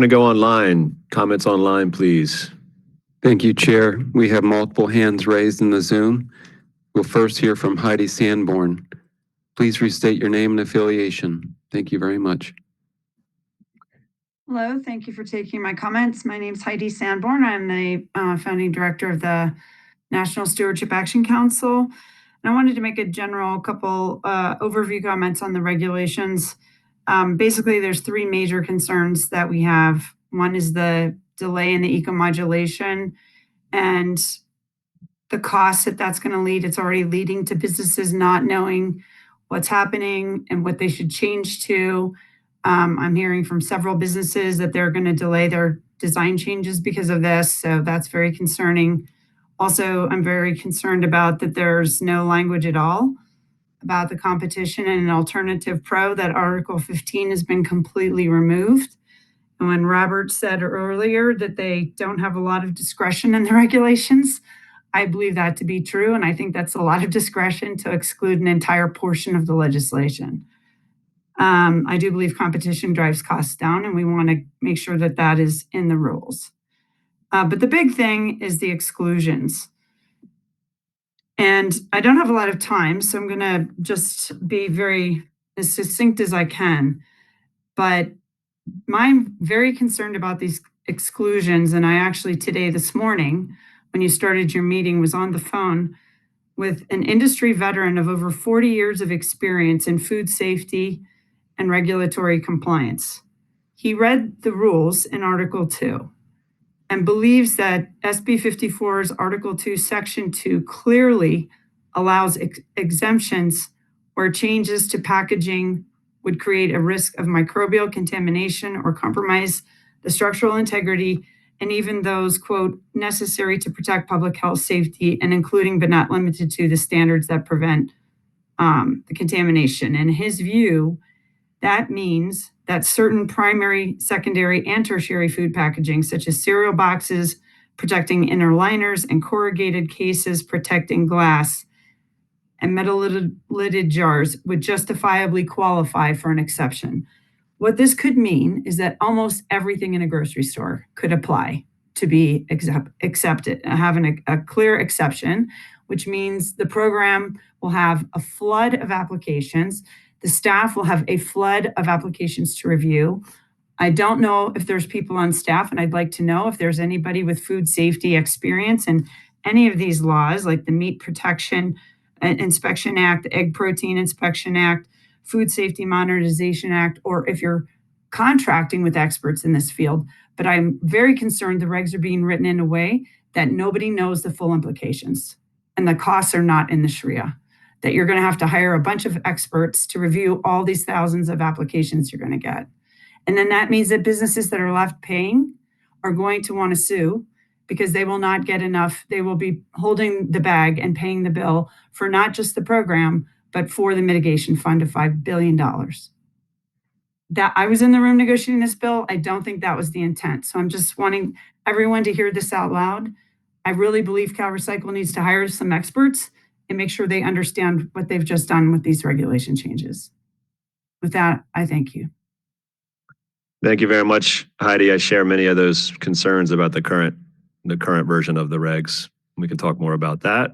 To go online. Comments online, please. Thank you, Chair. We have multiple hands raised in the Zoom. We'll first hear from Heidi Sanborn. Please restate your name and affiliation. Thank you very much. Hello, thank you for taking my comments. My name is Heidi Sanborn. I'm the founding director of the National Stewardship Action Council. And I wanted to make a general couple overview comments on the regulations. Basically, there's three major concerns that we have. One is the delay in the eco-modulation and the cost that that's going to lead. It's already leading to businesses not knowing what's happening and what they should change to. I'm hearing from several businesses that they're going to delay their design changes because of this. So that's very concerning. Also, I'm very concerned about that there's no language at all about the competition and an alternative pro, that Article 15 has been completely removed. And when Robert said earlier that they don't have a lot of discretion in the regulations, I believe that to be true. And I think that's a lot of discretion to exclude an entire portion of the legislation. I do believe competition drives costs down, and we want to make sure that that is in the rules. But the big thing is the exclusions. And I don't have a lot of time, so I'm going to just be very as succinct as I can. But I'm very concerned about these exclusions. And I actually this morning, when you started your meeting, was on the phone with an industry veteran of over 40 years of experience in food safety and regulatory compliance. He read the rules in Article 2 and believes that SB 54's Article 2, Section 2 clearly allows exemptions where changes to packaging would create a risk of microbial contamination or compromise the structural integrity, and even those, quote, necessary to protect public health safety, and including but not limited to the standards that prevent the contamination. In his view, that means that certain primary, secondary, and tertiary food packaging, such as cereal boxes protecting inner liners and corrugated cases protecting glass and metal-lidded jars, would justifiably qualify for an exception. What this could mean is that almost everything in a grocery store could apply to be accepted, having a clear exception, which means the program will have a flood of applications. The staff will have a flood of applications to review. I don't know if there's people on staff, and I'd like to know if there's anybody with food safety experience in any of these laws, like the Meat Protection Inspection Act, the Egg Protein Inspection Act, Food Safety Modernization Act, or if you're contracting with experts in this field. But I'm very concerned the regs are being written in a way that nobody knows the full implications, and the costs are not in the Sharia. That you're going to have to hire a bunch of experts to review all these thousands of applications you're going to get. And then that means that businesses that are left paying are going to want to sue because they will not get enough. They will be holding the bag and paying the bill for not just the program, but for the mitigation fund of $5 billion. That I was in the room negotiating this bill. I don't think that was the intent. So I'm just wanting everyone to hear this out loud. I really believe CalRecycle needs to hire some experts and make sure they understand what they've just done with these regulation changes. With that, I thank you. Thank you very much, Heidi. I share many of those concerns about the current version of the regs. We can talk more about that.